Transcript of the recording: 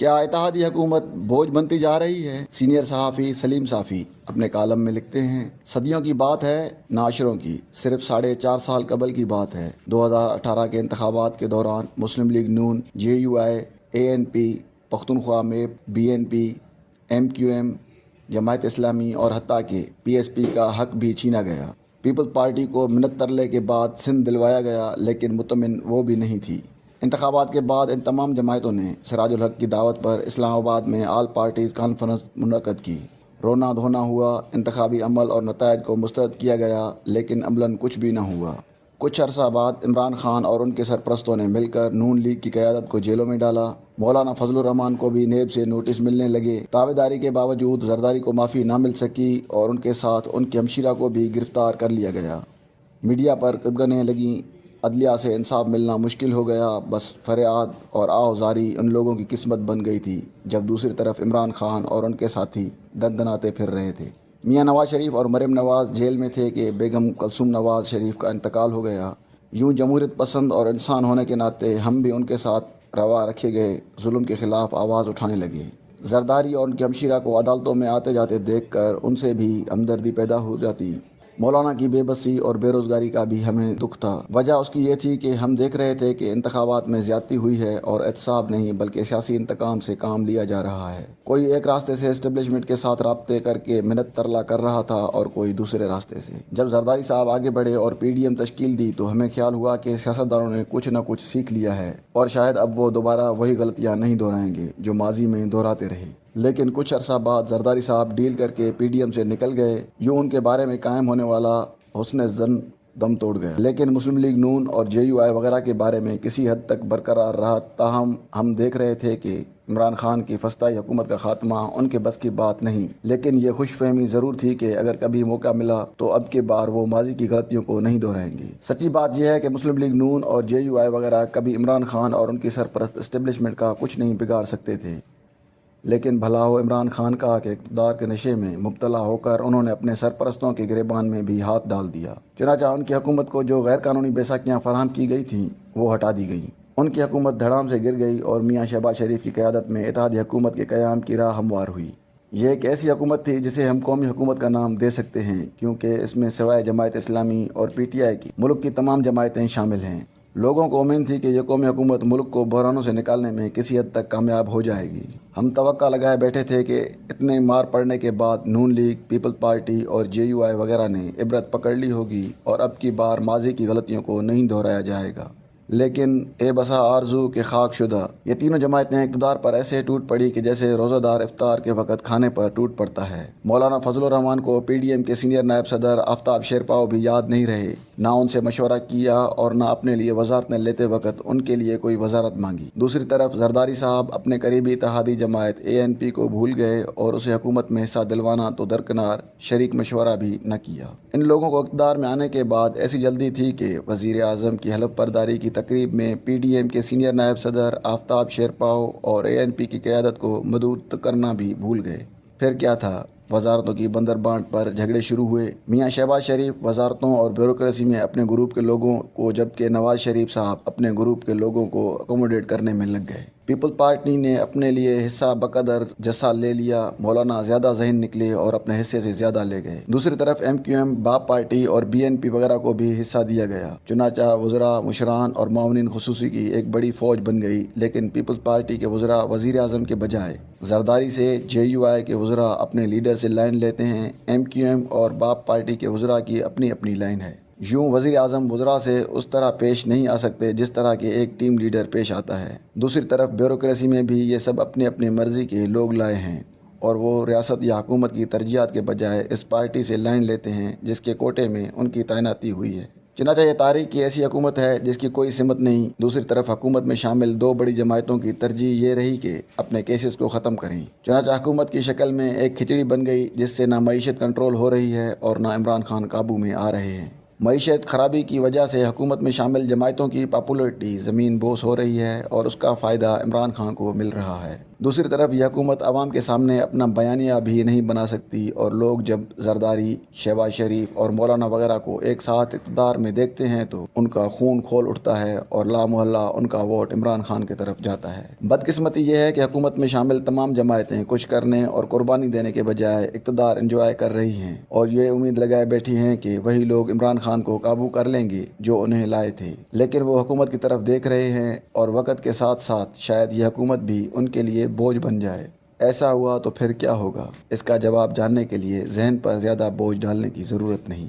کیا اتحادی حکومت بوجھ بنتی جا رہی ہے؟ سینئر صحافی سلیم صافی اپنے کالم میں لکھتے ہیں، صدیوں کی بات ہے نہ کی، صرف 4.5 سال قبل کی بات ہے۔ 2018 کے انتخابات کے دوران مسلم لیگ نون، JUI، ANP، Pakhtunkhwa map, BNP، MQM، Jamaat Islami اور حتیٰ کہ PSP کا حق بھی چھینا گیا۔ پیپلز پارٹی کو منت ترلے کے بعد سندھ دلوایا گیا، لیکن مطمئن وہ بھی نہیں تھی۔ انتخابات کے بعد ان تمام جماعتوں نے سراج الحق کی دعوت پر اسلام آباد میں آل پارٹیز کانفرنس منعقد کی۔ رونا دھونا ہوا، انتخابی عمل اور نتائج کو مسترد کیا گیا، لیکن عملاً کچھ بھی نہ ہوا۔ کچھ عرصہ بعد عمران خان اور ان کے سرپرستوں نے مل کر نون لیگ کی قیادت کو جیلوں میں ڈالا۔ مولانا فضل الرحمان کو بھی نیب سے نوٹس ملنے لگے۔ تابعداری کے باوجود زرداری کو معافی نہ مل سکی اور ان کے ساتھ ان کے ہمشیرہ کو بھی گرفتار کر لیا گیا۔ میڈیا پر قدغنیں لگیں، عدلیہ سے انصاف ملنا مشکل ہو گیا، بس فریاد اور آہوزاری ان لوگوں کی قسمت بن گئی تھی جب دوسری طرف عمران خان اور ان کے ساتھی دندناتے پھر رہے تھے۔ میاں نواز شریف اور مریم نواز جیل میں تھے کہ بیگم کلثوم نواز شریف کا انتقال ہو گیا۔ یوں جمہوریت پسند اور انسان ہونے کے ناطے ہم بھی ان کے ساتھ روا رکھے گئے ظلم کے خلاف آواز اٹھانے لگے۔ زرداری اور ان کے ہمشیرہ کو عدالتوں میں آتے جاتے دیکھ کر ان سے بھی ہمدردی پیدا ہو جاتی۔ مولانا کی بے بسی اور بے روزگاری کا بھی ہمیں دکھ تھا۔ وجہ اس کی یہ تھی کہ ہم دیکھ رہے تھے کہ انتخابات میں زیادتی ہوئی ہے اور احتساب نہیں بلکہ سیاسی انتقام سے کام لیا جا رہا ہے۔ کوئی ایک راستے سے اسٹیبلشمنٹ کے ساتھ رابطے کر کے منت ترلا کر رہا تھا اور کوئی دوسرے راستے سے۔ جب زرداری صاحب آگے بڑھے اور PDM تشکیل دی تو ہمیں خیال ہوا کہ سیاستدانوں نے کچھ نہ کچھ سیکھ لیا ہے اور شاید اب وہ دوبارہ وہی غلطیاں نہیں دہرائیں گے جو ماضی میں دہراتے رہے۔ لیکن کچھ عرصہ بعد زرداری صاحب ڈیل کر کے PDM سے نکل گئے۔ یوں ان کے بارے میں قائم ہونے والا حسن زن دم توڑ گیا۔ لیکن مسلم لیگ نون اور JUI وغیرہ کے بارے میں کسی حد تک برقرار رہا، تاہم ہم دیکھ رہے تھے کہ عمران خان کی فسطائی حکومت کا خاتمہ ان کے بس کی بات نہیں، لیکن یہ خوش فہمی ضرور تھی کہ اگر کبھی موقع ملا تو اب کے بار وہ ماضی کی غلطیوں کو نہیں دہرائیں گے۔ سچی بات یہ ہے کہ مسلم لیگ نون اور JUI وغیرہ کبھی عمران خان اور ان کی سرپرست اسٹیبلشمنٹ کا کچھ نہیں بگاڑ سکتے تھے، لیکن بھلا ہو عمران خان کا کہ اقتدار کے نشے میں مبتلا ہو کر انہوں نے اپنے سرپرستوں کے گریبان میں بھی ہاتھ ڈال دیا۔ چنانچہ ان کی حکومت کو جو غیر قانونی بیساکھیاں فراہم کی گئی تھیں وہ ہٹا دی گئیں۔ ان کی حکومت دھڑام سے گر گئی اور میاں شہباز شریف کی قیادت میں اتحادی حکومت کے قیام کی راہ ہموار ہوئی۔ یہ ایک ایسی حکومت تھی جسے ہم قومی حکومت کا نام دے سکتے ہیں، کیونکہ اس میں سوائے جماعت اسلامی اور PTI کی ملک کی تمام جماعتیں شامل ہیں۔ لوگوں کو امید تھی کہ یہ قومی حکومت ملک کو بحرانوں سے نکالنے میں کسی حد تک کامیاب ہو جائے گی۔ ہم توقع لگائے بیٹھے تھے کہ اتنے مار پڑنے کے بعد نون لیگ، پیپلز پارٹی اور JUI وغیرہ نے عبرت پکڑ لی ہوگی اور اب کی بار ماضی کی غلطیوں کو نہیں دہرایا جائے گا۔ لیکن اے بسا آرزو کے خاک شدہ، یہ تینوں جماعتیں اقتدار پر ایسے ٹوٹ پڑی کہ جیسے روزہ دار افطار کے وقت کھانے پر ٹوٹ پڑتا ہے۔ مولانا فضل الرحمان کو PDM کے سینئر نائب صدر آفتاب شیرپاؤ بھی یاد نہیں رہے، نہ ان سے مشورہ کیا اور نہ اپنے لیے وزارتیں لیتے وقت ان کے لیے کوئی وزارت مانگی۔ دوسری طرف زرداری صاحب اپنے قریبی اتحادی جماعت ANP کو بھول گئے اور اسے حکومت میں حصہ دلوانا تو درکنار، شریک مشورہ بھی نہ کیا۔ ان لوگوں کو اقتدار میں آنے کے بعد ایسی جلدی تھی کہ وزیر اعظم کی حلف برداری کی تقریب میں PDM کے سینئر نائب صدر آفتاب شیرپاؤ اور ANP کی قیادت کو مدعو کرنا بھی بھول گئے۔ پھر کیا تھا؟ وزارتوں کی بندر بانٹ پر جھگڑے شروع ہوئے۔ میاں شہباز شریف وزارتوں اور بیوروکریسی میں اپنے گروپ کے لوگوں کو، جبکہ نواز شریف صاحب اپنے گروپ کے لوگوں کو اکوموڈیٹ کرنے میں لگ گئے۔ پیپلز پارٹی نے اپنے لیے حصہ بقدر جسا لے لیا، مولانا زیادہ ذہین نکلے اور اپنے حصے سے زیادہ لے گئے۔ دوسری طرف MQM، باپ پارٹی اور BNP وغیرہ کو بھی حصہ دیا گیا۔ چنانچہ وزراء، مشران اور معاونین خصوصی کی ایک بڑی فوج بن گئی، لیکن پیپلز پارٹی کے وزراء وزیر اعظم کے بجائے زرداری سے، JUI کے وزراء اپنے لیڈر سے لائن لیتے ہیں، MQM اور باپ پارٹی کے وزراء کی اپنی اپنی لائن ہے۔ یوں وزیر اعظم وزراء سے اس طرح پیش نہیں آ سکتے جس طرح کہ ایک ٹیم لیڈر پیش آتا ہے۔ دوسری طرف بیوروکریسی میں بھی یہ سب اپنی اپنی مرضی کے لوگ لائے ہیں اور وہ ریاست یا حکومت کی ترجیحات کے بجائے اس پارٹی سے لائن لیتے ہیں جس کے کوٹے میں ان کی تعیناتی ہوئی ہے۔ چنانچہ یہ تاریخ کی ایسی حکومت ہے جس کی کوئی سمت نہیں۔ دوسری طرف حکومت میں شامل دو بڑی جماعتوں کی ترجیح یہ رہی کہ اپنے کیسز کو ختم کریں۔ چنانچہ حکومت کی شکل میں ایک کھچڑی بن گئی جس سے نہ معیشت کنٹرول ہو رہی ہے اور نہ عمران خان قابو میں آ رہے ہیں۔ معیشت خرابی کی وجہ سے حکومت میں شامل جماعتوں کی پاپولرٹی زمین بوس ہو رہی ہے اور اس کا فائدہ عمران خان کو مل رہا ہے۔ دوسری طرف یہ حکومت عوام کے سامنے اپنا بیانیہ بھی نہیں بنا سکتی اور لوگ جب زرداری، شہباز شریف اور مولانا وغیرہ کو ایک ساتھ اقتدار میں دیکھتے ہیں تو ان کا خون کھول اٹھتا ہے اور لا محلہ ان کا ووٹ عمران خان کی طرف جاتا ہے۔ بدقسمتی یہ ہے کہ حکومت میں شامل تمام جماعتیں کچھ کرنے اور قربانی دینے کے بجائے اقتدار انجوائے کر رہی ہیں اور یہ امید لگائے بیٹھی ہیں کہ وہی لوگ عمران خان کو قابو کر لیں گے جو انہیں لائے تھے، لیکن وہ حکومت کی طرف دیکھ رہے ہیں اور وقت کے ساتھ ساتھ شاید یہ حکومت بھی ان کے لیے بوجھ بن جائے۔ ایسا ہوا تو پھر کیا ہوگا؟ اس کا جواب جاننے کے لیے ذہن پر زیادہ بوجھ ڈالنے کی ضرورت نہیں۔